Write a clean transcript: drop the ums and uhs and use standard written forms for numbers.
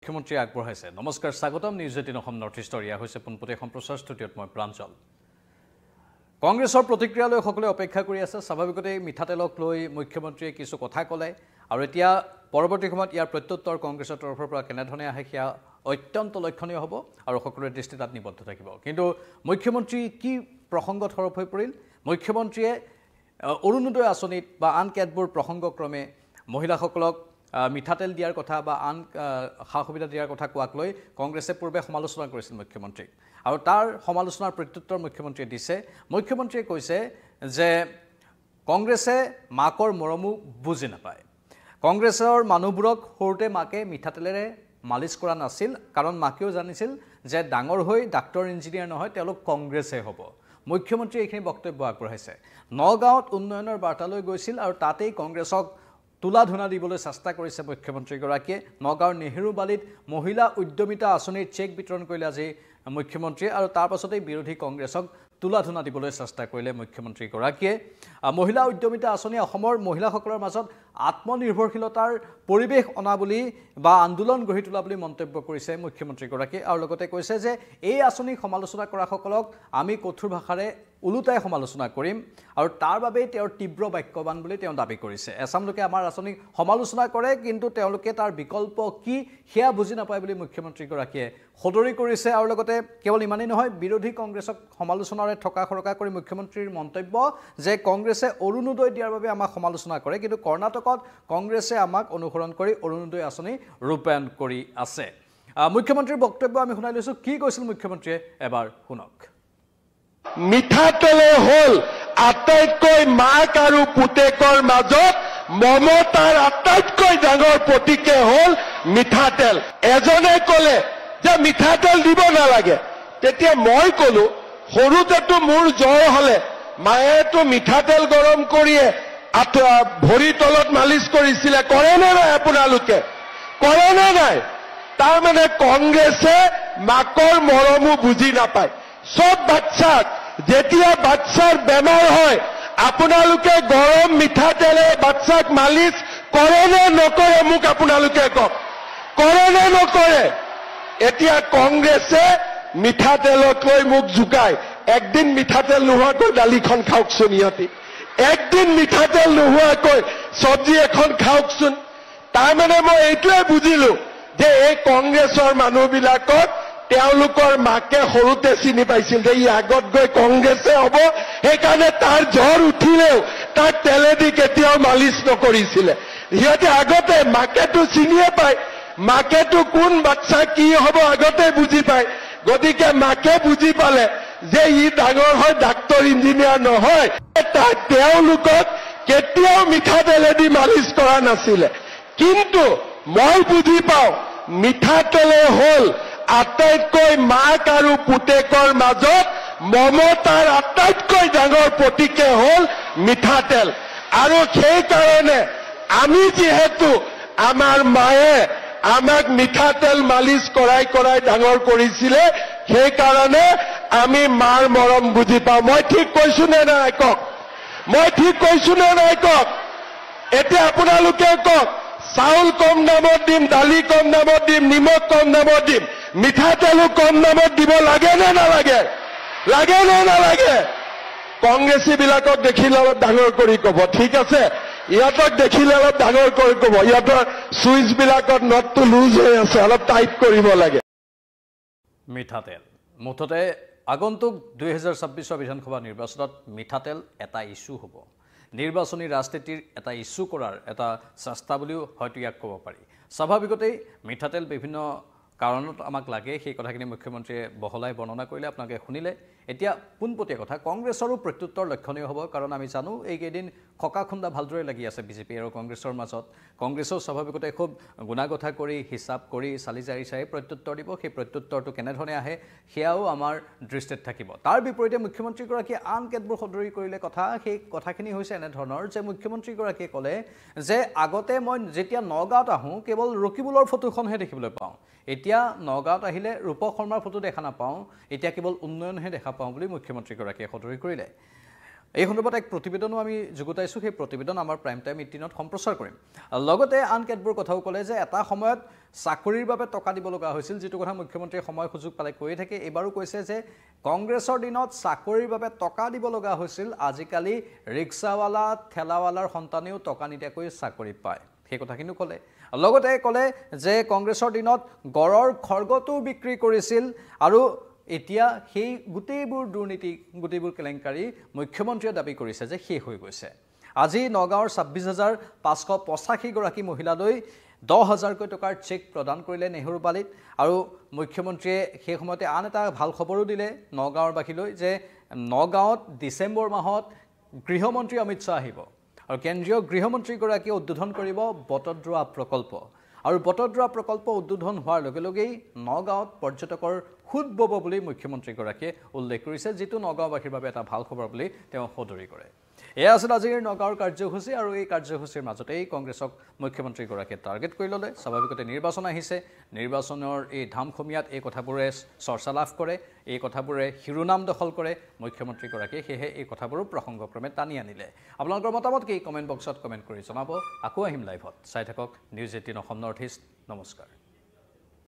মুখ্যমন্ত্ৰী আগবঢ়াইছে। নমস্কাৰ, স্বাগতম নিউজ 18 অসম নৰ্থ ইষ্টৰ ইয়া হৈছে পোনপটীয়া সম্প্ৰচাৰ ষ্টুডিঅ'ত মই প্ৰাঞ্জল। কংগ্ৰেছৰ প্ৰতিক্ৰিয়ালৈ সকলোৱে অপেক্ষা কৰি আছে। স্বাভাৱিকতেই মিঠাতেলক লৈ মুখ্যমন্ত্ৰীয়ে কিছু কথা ক'লে আৰু এতিয়া পৰৱৰ্তী সময়ত ইয়াৰ প্ৰত্যুত্তৰ কংগ্ৰেছৰ তৰফৰ পৰা কেনেধৰণে আহে সেয়া অত্যন্ত লক্ষণীয় হ'ব আৰু সকলোৰে দৃষ্টি তাত নিবদ্ধ থাকিব। কিন্তু মুখ্যমন্ত্ৰী কি প্ৰসংগত সৰব হৈ পৰিল? মুখ্যমন্ত্ৰীয়ে অৰুণোদয় আঁচনিত বা আন কেতবোৰ প্ৰসংগক্ৰমে মহিলাসকলক মিঠাতেল দিয়াৰ কথা বা আন সা সুবিধা দিয়াৰ কথা কোৱাক লৈ কংগ্ৰেছে পূৰ্বে সমালোচনা কৰিছিল মুখ্যমন্ত্ৰীক আৰু তাৰ সমালোচনাৰ প্ৰত্যুত্তৰ মুখ্যমন্ত্ৰীয়ে দিছে। মুখ্যমন্ত্ৰীয়ে কৈছে যে কংগ্ৰেছে মাকৰ মৰমো বুজি নাপায়। কংগ্ৰেছৰ মানুহবোৰক সৰুতে মাকে মিঠাতেলেৰে মালিচ কৰা নাছিল, কাৰণ মাকেও জানিছিল যে ডাঙৰ হৈ ডাক্তৰ ইঞ্জিনিয়াৰ নহয়, তেওঁলোক কংগ্ৰেছে হ'ব। মুখ্যমন্ত্ৰীয়ে এইখিনি বক্তব্য আগবঢ়াইছে। নগাঁৱত উন্নয়নৰ বাৰ্তালৈ গৈছিল আৰু তাতেই কংগ্ৰেছক তুলা ধুনা দিবলৈ চেষ্টা কৰিছে মুখ্যমন্ত্ৰীগৰাকীয়ে। নগাঁৱৰ নেহেৰুবালিত মহিলা উদ্যমিতা আঁচনিৰ চেক বিতৰণ কৰিলে আজি মুখ্যমন্ত্ৰীয়ে আৰু তাৰ পাছতেই বিৰোধী কংগ্ৰেছক তুলা ধুনা দিবলৈ চেষ্টা কৰিলে মুখ্যমন্ত্ৰীগৰাকীয়ে। মহিলা উদ্যমিতা আঁচনি অসমৰ মহিলাসকলৰ মাজত আত্মনিৰ্ভৰশীলতাৰ পৰিৱেশ অনা বুলি বা আন্দোলন গঢ়ি তোলা বুলি মন্তব্য কৰিছে মুখ্যমন্ত্ৰীগৰাকীয়ে আৰু লগতে কৈছে যে এই আঁচনিক সমালোচনা কৰাসকলক আমি কঠোৰ ভাষাৰে ওলোটাই সমালোচনা কৰিম আৰু তাৰ বাবেই তেওঁৰ তীব্ৰ বাক্যবান বুলি তেওঁ দাবী কৰিছে। এচাম লোকে আমাৰ আঁচনিক সমালোচনা কৰে, কিন্তু তেওঁলোকে তাৰ বিকল্প কি সেয়া বুজি নাপায় বুলি মুখ্যমন্ত্ৰীগৰাকীয়ে সদৰি কৰিছে আৰু লগতে কেৱল ইমানেই নহয়, বিৰোধী কংগ্ৰেছক সমালোচনাৰে থকা সৰকা কৰি মুখ্যমন্ত্ৰীৰ মন্তব্য যে কংগ্ৰেছে অৰুণোদয় দিয়াৰ বাবে আমাক সমালোচনা কৰে, কিন্তু কৰ্ণাটকত কংগ্ৰেছে আমাক অনুসৰণ কৰি অৰুণোদয় আঁচনি ৰূপায়ণ কৰি আছে। মুখ্যমন্ত্ৰীৰ বক্তব্য আমি শুনাই লৈছোঁ। কি কৈছিল মুখ্যমন্ত্ৰীয়ে এবাৰ শুনক। মিঠাতেলে হ'ল আটাইতকৈ মাক আৰু পুতেকৰ মাজত মমতাৰ আটাইতকৈ ডাঙৰ প্ৰতীকে হ'ল মিঠাতেল। এজনে ক'লে যে মিঠাতেল দিব নালাগে, তেতিয়া মই ক'লো সৰুতেতো মোৰ জ্বৰ হ'লে মায়েতো মিঠাতেল গৰম কৰিয়ে ভৰিৰ তলত মালিচ কৰিছিলে। কৰেনে নাই আপোনালোকে? কৰেনে নাই? তাৰমানে কংগ্ৰেছে মাকৰ মৰমো বুজি নাপায়। সব বাচ্চাক যেতিয়া বাচ্চাৰ বেমাৰ হয় আপোনালোকে গৰম মিঠাতেলে বাচ্চাক মালিচ কৰে নে নকৰে? মোক আপোনালোকে কওক, কৰে নে নকৰে? এতিয়া কংগ্ৰেছে মিঠাতেলক লৈ মোক জোকায়। একদিন মিঠাতেল নোহোৱাকৈ দালিখন খাওকচোন, ইহঁতি একদিন মিঠাতেল নোহোৱাকৈ চব্জি এখন খাওকচোন। তাৰমানে মই এইটোৱে বুজিলো যে এই কংগ্ৰেছৰ মানুহবিলাকক তেওঁলোকৰ মাকে সৰুতে চিনি পাইছিল যে ই আগত গৈ কংগ্ৰেছে হ'ব, সেইকাৰণে তাৰ জ্বৰ উঠিলেও তাক তেলেদি কেতিয়াও মালিচ নকৰিছিলে। সিহঁতে আগতে মাকেতো চিনিয়ে পায়, মাকেতো কোন বাচ্চা কি হ'ব আগতে বুজি পায়। গতিকে মাকে বুজি পালে যে ই ডাঙৰ হয় ডাক্তৰ ইঞ্জিনিয়াৰ নহয়, তেওঁলোকক কেতিয়াও মিঠাতেলেদি মালিচ কৰা নাছিলে। কিন্তু মই বুজি পাওঁ মিঠাতেলে হ'ল আটাইতকৈ মাক আৰু পুতেকৰ মাজত মমতাৰ আটাইতকৈ ডাঙৰ প্ৰতীকে হ'ল মিঠাতেল। আৰু সেইকাৰণে আমি যিহেতু আমাৰ মায়ে আমাক মিঠাতেল মালিচ কৰাই কৰাই ডাঙৰ কৰিছিলে, সেইকাৰণে আমি মাৰ মৰম বুজি পাওঁ। মই ঠিক কৈছো নে নাই কওক? মই ঠিক কৈছো নে নাই কওক? এতিয়া আপোনালোকে কওক, চাউল কম দামত দিম, দালি কম দামত দিম, নিমখ কম দামত দিম, মিঠাতেলো কম দামত দিব লাগে নে নালাগে? লাগে নে নালাগে? কংগ্ৰেছীবিলাকক দেখিলে অলপ ডাঙৰ কৰি ক'ব, ঠিক আছে? ইহঁতক দেখিলে অলপ ডাঙৰ কৰি ক'ব, ইহঁতৰ চুইচবিলাকত নটটো লুজ হৈ আছে, অলপ টাইট কৰিব লাগে। মিঠাতেল মুঠতে আগন্তুক 2026 বিধানসভা নিৰ্বাচনত মিঠাতেল এটা ইছ্যু হ'ব। নিৰ্বাচনী ৰাজনীতিৰ এটা ইছ্যু কৰাৰ এটা চেষ্টা বুলিও হয়তো ইয়াক ক'ব পাৰি। স্বাভাৱিকতেই মিঠাতেল বিভিন্ন কাৰণত আমাক লাগে, সেই কথাখিনি মুখ্যমন্ত্ৰীয়ে বহলাই বৰ্ণনা কৰিলে, আপোনালোকে শুনিলে। এতিয়া পোনপটীয়া কথা, কংগ্ৰেছৰো প্ৰত্যুত্তৰ লক্ষণীয় হ'ব, কাৰণ আমি জানো এইকেইদিন খকাখুন্দা ভালদৰে লাগি আছে বিজেপি আৰু কংগ্ৰেছৰ মাজত। কংগ্ৰেছেও স্বাভাৱিকতে খুব গুণাগথা কৰি হিচাপ কৰি চালি জাৰি চাই প্ৰত্যুত্তৰ দিব। সেই প্ৰত্যুত্তৰটো কেনেধৰণে আহে সেয়াও আমাৰ দৃষ্টিত থাকিব। তাৰ বিপৰীতে মুখ্যমন্ত্ৰীগৰাকীয়ে আন কেতবোৰ সদৰি কৰিলে কথা। সেই কথাখিনি হৈছে এনেধৰণৰ যে মুখ্যমন্ত্ৰীগৰাকীয়ে ক'লে যে আগতে মই যেতিয়া নগাঁৱত আহোঁ কেৱল ৰকিবুলৰ ফটোখনহে দেখিবলৈ পাওঁ, এতিয়া নগাঁৱত আহিলে ৰূপক শৰ্মাৰ ফটো দেখা নাপাওঁ, এতিয়া কেৱল উন্নয়নহে দেখা পাওঁ বুলি মুখ্যমন্ত্ৰীগৰাকীয়ে সদৰি কৰিলে। এই সন্দৰ্ভত এক প্ৰতিবেদনো আমি যুগুতাইছোঁ সেই প্ৰতিবেদন আমাৰ প্ৰাইম টাইম 18ত সম্প্ৰচাৰ কৰিম লগতে আন কেতবোৰ কথাও ক'লে যে এটা সময়ত চাকৰিৰ বাবে টকা দিব লগা হৈছিল যিটো কথা মুখ্যমন্ত্ৰীয়ে সময় সুযোগ পালে কৈয়ে থাকে এবাৰো কৈছে যে কংগ্ৰেছৰ দিনত চাকৰিৰ বাবে টকা দিব লগা হৈছিল আজিকালি ৰিক্সাৱালা ঠেলাৱালাৰ সন্তানেও টকা নিদিয়াকৈ চাকৰি পায় সেই কথাখিনি ক'লে লগতে ক'লে যে কংগ্ৰেছৰ দিনত গড়ৰ খৰ্গটো বিক্ৰী কৰিছিল আৰু এতিয়া সেই গোটেইবোৰ দুৰ্নীতি গোটেইবোৰ কেলেংকাৰী মুখ্যমন্ত্ৰীয়ে দাবী কৰিছে যে শেষ হৈ গৈছে আজি নগাঁৱৰ ২৬,৫৮৫ গৰাকী মহিলালৈ ১০,০০০ টকাৰ চেক প্ৰদান কৰিলে নেহৰুবালিত আৰু মুখ্যমন্ত্ৰীয়ে সেই সময়তে আন এটা ভাল খবৰো দিলে নগাঁৱৰবাসীলৈ যে নগাঁৱত ডিচেম্বৰ মাহত গৃহমন্ত্ৰী অমিত শ্বাহ আহিব আৰু কেন্দ্ৰীয় গৃহমন্ত্ৰীগৰাকীয়ে উদ্বোধন কৰিব বটদ্ৰৱা প্ৰকল্প আৰু বটদ্ৰৱা প্ৰকল্প উদ্বোধন হোৱাৰ লগে লগেই নগাঁৱত পৰ্যটকৰ খুদ বব বুলি মুখ্যমন্ত্ৰীগৰাকীয়ে উল্লেখ কৰিছে যিটো নগাঁওবাসীৰ বাবে এটা ভাল খবৰ বুলি তেওঁ সদৰি কৰে এয়া আছিল আজিৰ নগাঁৱৰ কাৰ্যসূচী আৰু এই কাৰ্যসূচীৰ মাজতেই কংগ্ৰেছক মুখ্যমন্ত্ৰীগৰাকীয়ে টাৰ্গেট কৰি ল'লে স্বাভাৱিকতে নিৰ্বাচন আহিছে নিৰ্বাচনৰ এই ধামখমীয়াত এই কথাবোৰে চৰ্চা লাভ কৰে এই কথাবোৰে শিৰোনাম দখল কৰে মুখ্যমন্ত্ৰীগৰাকীয়ে সেয়েহে এই কথাবোৰো প্ৰসংগক্ৰমে টানি আনিলে আপোনালোকৰ মতামত কি কমেণ্ট বক্সত কমেণ্ট কৰি জনাব আকৌ আহিম লাইভত চাই থাকক নিউজ 18 অসম নৰ্থ ইষ্ট নমস্কাৰ